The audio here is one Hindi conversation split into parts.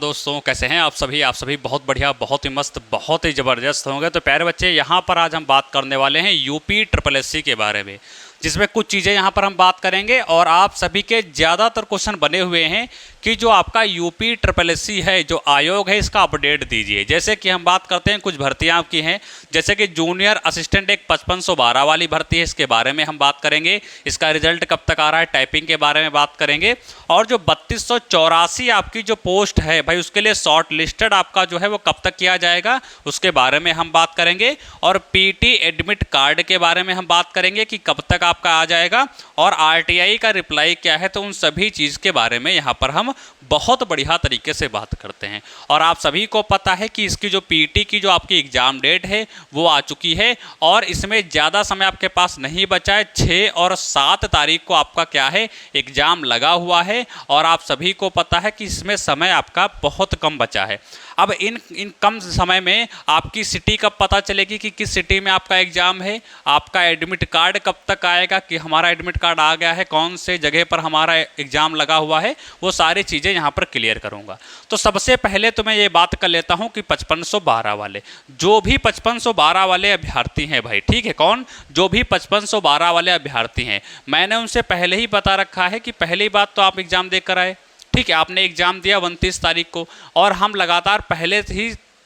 दोस्तों कैसे हैं आप सभी बहुत बढ़िया, बहुत ही मस्त, बहुत ही ज़बरदस्त होंगे। तो प्यारे बच्चे, यहाँ पर आज हम बात करने वाले हैं यूपी ट्रिपल एससी के बारे में, जिसमें कुछ चीज़ें यहाँ पर हम बात करेंगे। और आप सभी के ज़्यादातर क्वेश्चन बने हुए हैं कि जो आपका यूपी ट्रिपल एससी है, जो आयोग है, इसका अपडेट दीजिए। जैसे कि हम बात करते हैं कुछ भर्तियाँ आपकी हैं, जैसे कि जूनियर असिस्टेंट एक 5512 वाली भर्ती है, इसके बारे में हम बात करेंगे। इसका रिजल्ट कब तक आ रहा है, टाइपिंग के बारे में बात करेंगे। और जो 3284 आपकी जो पोस्ट है भाई, उसके लिए शॉर्ट लिस्टेड आपका जो है वो कब तक किया जाएगा, उसके बारे में हम बात करेंगे। और पीटी एडमिट कार्ड के बारे में हम बात करेंगे कि कब तक आपका आ जाएगा, और आरटीआई का रिप्लाई क्या है। तो उन सभी चीज़ के बारे में यहाँ पर हम बहुत बढ़िया तरीके से बात करते हैं। और आप सभी को पता है कि इसकी जो पीटी की जो आपकी एग्ज़ाम डेट है वो आ चुकी है, और इसमें ज़्यादा समय आपके पास नहीं बचा है। 6 और 7 तारीख को आपका क्या है, एग्ज़ाम लगा हुआ है, और आप सभी को पता है कि इसमें समय आपका बहुत कम बचा है। अब इन कम समय में आपकी सिटी कब पता चलेगी कि किस सिटी में आपका एग्ज़ाम है, आपका एडमिट कार्ड कब तक आएगा कि हमारा एडमिट कार्ड आ गया है, कौन से जगह पर हमारा एग्ज़ाम लगा हुआ है, वो सारी चीज़ें यहाँ पर क्लियर करूँगा। तो सबसे पहले तो मैं ये बात कर लेता हूँ कि 5512 वाले, जो भी 5512 वाले अभ्यर्थी हैं भाई, ठीक है, कौन, जो भी 5512 वाले अभ्यर्थी हैं, मैंने उनसे पहले ही बता रखा है कि पहली बात तो आप एग्ज़ाम देकर आए। ठीक है, आपने एग्ज़ाम दिया 29 तारीख को, और हम लगातार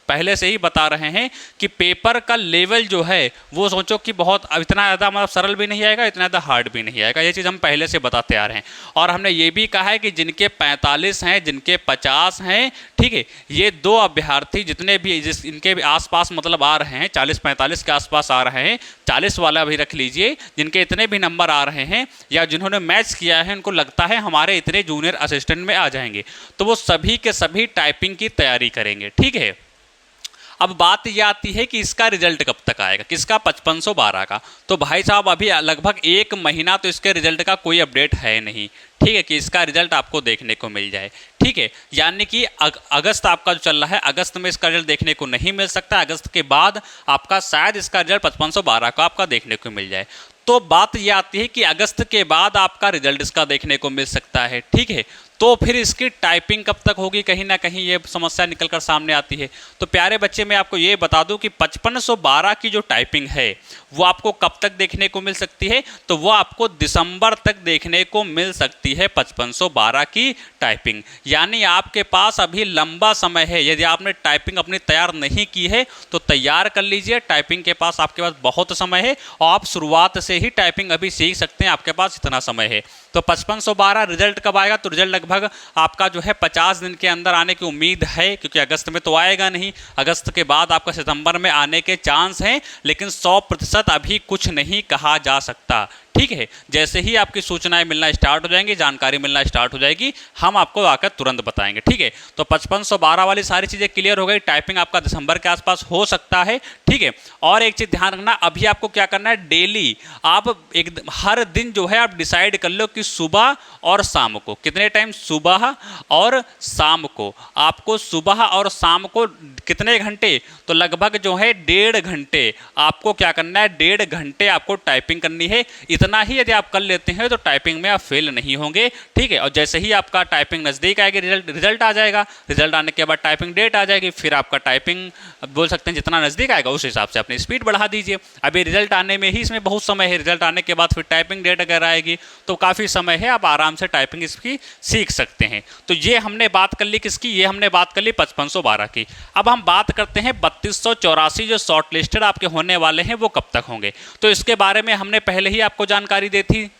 पहले से ही बता रहे हैं कि पेपर का लेवल जो है वो सोचो कि बहुत इतना ज़्यादा मतलब सरल भी नहीं आएगा, इतना ज़्यादा हार्ड भी नहीं आएगा। ये चीज़ हम पहले से बताते आ रहे हैं। और हमने ये भी कहा है कि जिनके 45 हैं, जिनके 50 हैं, ठीक है, ये दो अभ्यर्थी जितने भी इनके आसपास मतलब आ रहे हैं, 40-45 के आसपास आ रहे हैं, 40 वाला भी रख लीजिए, जिनके इतने भी नंबर आ रहे हैं या जिन्होंने मैथ्स किया है, उनको लगता है हमारे इतने जूनियर असिस्टेंट में आ जाएंगे, तो वो सभी के सभी टाइपिंग की तैयारी करेंगे। ठीक है, अब बात यह आती है कि इसका रिजल्ट कब तक आएगा, किसका, 5512 का। तो भाई साहब अभी लगभग 1 महीना तो इसके रिजल्ट का कोई अपडेट है नहीं, ठीक है, कि इसका रिजल्ट आपको देखने को मिल जाए। ठीक है, यानी कि अगस्त आपका जो चल रहा है, अगस्त में इसका रिजल्ट देखने को नहीं मिल सकता। अगस्त के बाद आपका शायद इसका रिजल्ट 5512 का आपका देखने को मिल जाए। तो बात यह आती है कि अगस्त के बाद आपका रिजल्ट इसका देखने को मिल सकता है। ठीक है, तो फिर इसकी टाइपिंग कब तक होगी, कहीं ना कहीं ये समस्या निकल कर सामने आती है। तो प्यारे बच्चे, मैं आपको ये बता दूं कि 5512 की जो टाइपिंग है वो आपको कब तक देखने को मिल सकती है, तो वो आपको दिसंबर तक देखने को मिल सकती है 5512 की टाइपिंग। यानी आपके पास अभी लंबा समय है। यदि आपने टाइपिंग अपनी तैयार नहीं की है तो तैयार कर लीजिए, टाइपिंग के पास आपके पास बहुत समय है, और आप शुरुआत से ही टाइपिंग अभी सीख सकते हैं, आपके पास इतना समय है। तो 5512 रिजल्ट कब आएगा, तो रिजल्ट लगभग आपका जो है 50 दिन के अंदर आने की उम्मीद है, क्योंकि अगस्त में तो आएगा नहीं, अगस्त के बाद आपका सितंबर में आने के चांस हैं, लेकिन 100% अभी कुछ नहीं कहा जा सकता। ठीक है, जैसे ही आपकी सूचनाएं मिलना स्टार्ट हो जाएंगी, जानकारी मिलना स्टार्ट हो जाएगी, हम आपको आकर तुरंत बताएंगे। ठीक है, तो 5512 वाली सारी चीज़ें क्लियर हो गई। टाइपिंग आपका दिसंबर के आसपास हो सकता है। ठीक है, और एक चीज़ ध्यान रखना, अभी आपको क्या करना है, डेली आप हर दिन जो है आप डिसाइड कर लो कि सुबह और शाम को कितने टाइम, सुबह और शाम को, आपको सुबह और शाम को कितने घंटे, तो लगभग जो है 1.5 घंटे आपको क्या करना है, 1.5 घंटे आपको टाइपिंग करनी है। इतना ही यदि आप कर लेते हैं तो टाइपिंग में आप फेल नहीं होंगे। ठीक है, और जैसे ही आपका टाइपिंग नज़दीक आएगी, रिजल्ट आ जाएगा, रिजल्ट आने के बाद टाइपिंग डेट आ जाएगी, फिर आपका टाइपिंग बोल सकते हैं जितना नज़दीक आएगा उस हिसाब से अपनी स्पीड बढ़ा दीजिए। अभी रिजल्ट आने में ही इसमें बहुत समय है, रिजल्ट आने के बाद फिर टाइपिंग डेट अगर आएगी तो काफ़ी समय है, आप आराम से टाइपिंग इसकी सीख सकते हैं। तो ये हमने बात कर ली किसकी, ये हमने बात कर ली 5512 की। अब हम बात करते हैं 3284 जो शॉर्ट लिस्टेड आपके होने वाले हैं वो कब तक होंगे। तो इसके बारे में हमने पहले ही आपको जानकारी दी थी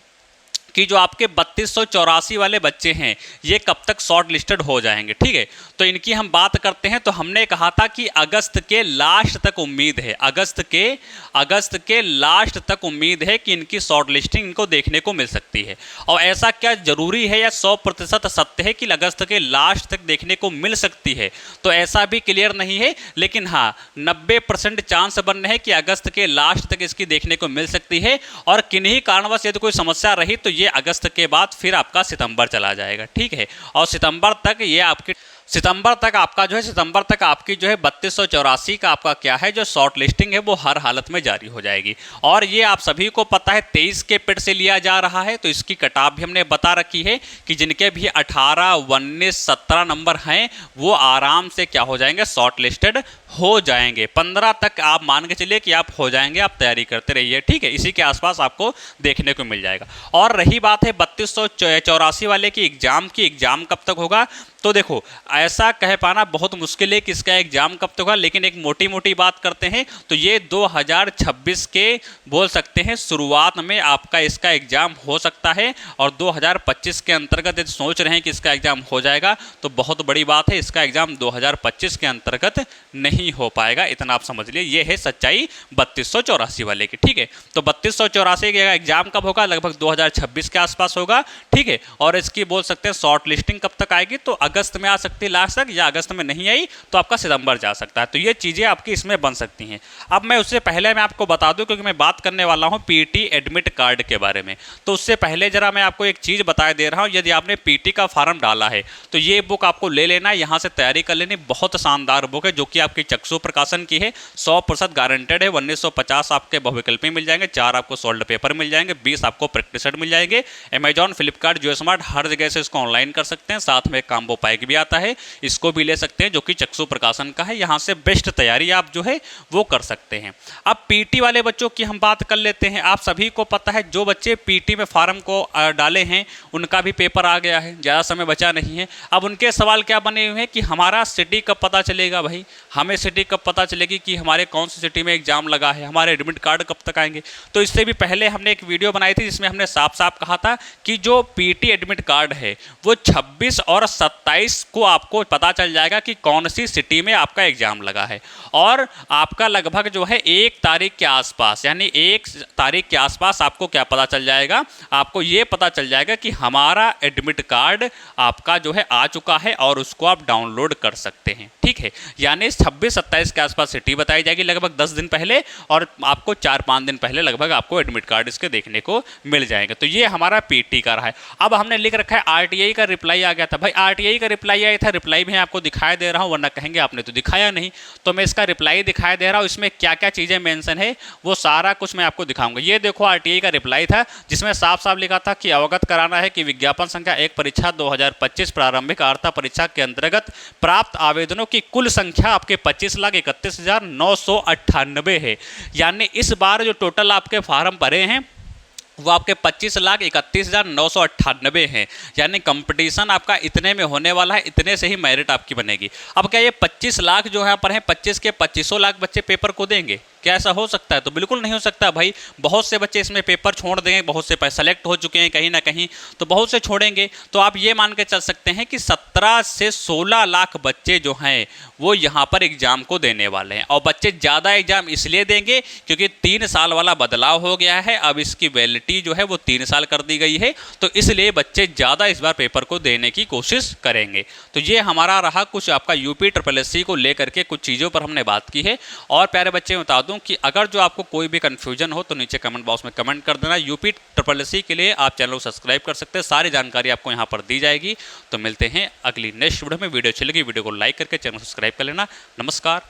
कि जो आपके 3284 वाले बच्चे हैं ये कब तक शॉर्ट लिस्टेड हो जाएंगे। ठीक है, तो इनकी हम बात करते हैं। तो हमने कहा था कि अगस्त के लास्ट तक उम्मीद है, अगस्त के लास्ट तक उम्मीद है कि इनकी शॉर्ट लिस्टिंग इनको देखने को मिल सकती है। और ऐसा क्या जरूरी है या 100% सत्य है कि अगस्त के लास्ट तक देखने को मिल सकती है, तो ऐसा भी क्लियर नहीं है, लेकिन हाँ 90% चांस बन रहे हैं कि अगस्त के लास्ट तक इसकी देखने को मिल सकती है। और किन्हीं कारणवश यदि कोई समस्या रही तो ये अगस्त के बाद फिर आपका सितंबर चला जाएगा। ठीक है, और सितंबर तक ये आपकी सितंबर तक आपका जो है, सितंबर तक आपकी जो है 3284 का आपका क्या है जो शॉर्ट लिस्टिंग है वो हर हालत में जारी हो जाएगी। और ये आप सभी को पता है 23 के पेड से लिया जा रहा है, तो इसकी कटाव भी हमने बता रखी है कि जिनके भी 18, 19, 17 नंबर हैं वो आराम से क्या हो जाएंगे, शॉर्ट लिस्टेड हो जाएंगे। 15 तक आप मान के चलिए कि आप हो जाएंगे, आप तैयारी करते रहिए, ठीक है, इसी के आसपास आपको देखने को मिल जाएगा। और रही बात है 3284 वाले की एग्जाम कब तक होगा, तो देखो ऐसा कह पाना बहुत मुश्किल है कि इसका एग्जाम कब तक होगा, लेकिन एक मोटी मोटी बात करते हैं तो ये 2026 के बोल सकते हैं शुरुआत में आपका इसका एग्जाम हो सकता है। और 2025 के अंतर्गत यदि सोच रहे हैं कि इसका एग्जाम हो जाएगा तो बहुत बड़ी बात है, इसका एग्जाम 2025 के अंतर्गत नहीं हो पाएगा, इतना आप समझ लिए। ये है सच्चाई 3284 वाले की, ठीक है। तो 3284 का एग्जाम कब होगा, लगभग 2026 के आसपास होगा, ठीक है। और इसकी बोल सकते हैं शॉर्ट लिस्टिंग कब तक आएगी, तो अगस्त में आ सकती है लास्ट तक, या अगस्त में नहीं आई तो आपका सितंबर जा सकता है। तो ये चीज़ें आपकी इसमें बन सकती हैं। अब मैं उससे पहले मैं आपको बता दूं, क्योंकि मैं बात करने वाला हूं पीटी एडमिट कार्ड के बारे में, तो उससे पहले जरा मैं आपको एक चीज़ बता दे रहा हूं। यदि आपने पीटी का फॉर्म डाला है तो ये बुक आपको ले लेना, यहाँ से तैयारी कर लेनी। बहुत शानदार बुक है जो कि आपकी चक्षु प्रकाशन की है, 100% गारंटेड है। 1950 आपके बहुविकल्पी मिल जाएंगे, 4 आपको सोल्ड पेपर मिल जाएंगे, 20 आपको प्रैक्टिस सेट मिल जाएंगे। अमेजॉन, फ्लिपकार्ट, जियो स्मार्ट हर जगह से इसको ऑनलाइन कर सकते हैं। साथ में काम्बो पैक भी आता है, इसको भी ले सकते हैं जो कि चक्षु प्रकाशन का है। यहाँ से बेस्ट तैयारी आप जो है वो कर सकते हैं। अब पीटी वाले बच्चों की हम बात कर लेते हैं। आप सभी को पता है जो बच्चे पीटी में फार्म को डाले हैं उनका भी पेपर आ गया है, ज़्यादा समय बचा नहीं है। अब उनके सवाल क्या बने हुए हैं कि हमारा सिटी कब पता चलेगा, भाई हमें सिटी कब पता चलेगी कि हमारे कौन सी सिटी में एग्जाम लगा है, हमारे एडमिट कार्ड कब तक आएंगे। तो इससे भी पहले हमने एक वीडियो बनाई थी जिसमें हमने साफ साफ कहा था कि जो पीटी एडमिट कार्ड है वो 26 और 27 को आपको पता चल जाएगा कि कौन सी सिटी में आपका एग्जाम लगा है। और आपका लगभग जो है 1 तारीख के आसपास, यानी 1 तारीख के आसपास आपको क्या पता चल जाएगा, आपको ये पता चल जाएगा कि हमारा एडमिट कार्ड आपका जो है आ चुका है और उसको आप डाउनलोड कर सकते हैं, ठीक है। यानी 26-27 के आसपास सिटी बताई जाएगी लगभग 10 दिन पहले, और आपको 4-5 दिन पहले लगभग आपको एडमिट कार्ड इसके देखने को मिल जाएगा। तो ये हमारा पीटी का रहा है। अब हमने लिख रखा है आरटीआई का रिप्लाई आ गया था। भाई आरटीआई का रिप्लाई आया था, रिप्लाई भी आपको दिखाई दे रहा हूँ, वरना कहेंगे आपने तो दिखाया नहीं। तो मैं इसका रिप्लाई दिखाई दे रहा हूँ, इसमें क्या क्या चीज़ें मेंशन है वो सारा कुछ मैं आपको दिखाऊंगा। ये देखो आरटीआई का रिप्लाई था जिसमें साफ साफ लिखा था कि अवगत कराना है कि विज्ञापन संख्या 1 परीक्षा 2025 प्रारंभिक अर्हता परीक्षा के अंतर्गत प्राप्त आवेदनों की कुल संख्या आपके 25,31,998 है। यानी इस बार जो टोटल आपके फार्म भरे हैं वो आपके 25,31,998 हैं। यानी कंपटीशन आपका इतने में होने वाला है, इतने से ही मेरिट आपकी बनेगी। अब क्या ये 25 लाख जो यहाँ पर हैं, 25 के 2500 लाख बच्चे पेपर को देंगे? क्या ऐसा हो सकता है? तो बिल्कुल नहीं हो सकता भाई। बहुत से बच्चे इसमें पेपर छोड़ देंगे, बहुत से सेलेक्ट हो चुके हैं कहीं ना कहीं, तो बहुत से छोड़ेंगे। तो आप ये मान के चल सकते हैं कि 17 से 16 लाख बच्चे जो हैं वो यहाँ पर एग्जाम को देने वाले हैं। और बच्चे ज़्यादा एग्जाम इसलिए देंगे क्योंकि 3 साल वाला बदलाव हो गया है, अब इसकी वैलिडिटी जो है वो 3 साल कर दी गई है, तो इसलिए बच्चे ज़्यादा इस बार पेपर को देने की कोशिश करेंगे। तो ये हमारा रहा कुछ आपका यूपी SSSC को लेकर के कुछ चीज़ों पर हमने बात की है। और प्यारे बच्चे बता दूं कि अगर जो आपको कोई भी कन्फ्यूजन हो तो नीचे कमेंट बॉक्स में कमेंट कर देना। यूपी SSSC के लिए आप चैनल को सब्सक्राइब कर सकते हैं, सारी जानकारी आपको यहाँ पर दी जाएगी। तो मिलते हैं अगली नेक्स्ट वीडियो में। वीडियो अच्छी लगी वीडियो को लाइक करके चैनल को सब्सक्राइब कर लेना। नमस्कार।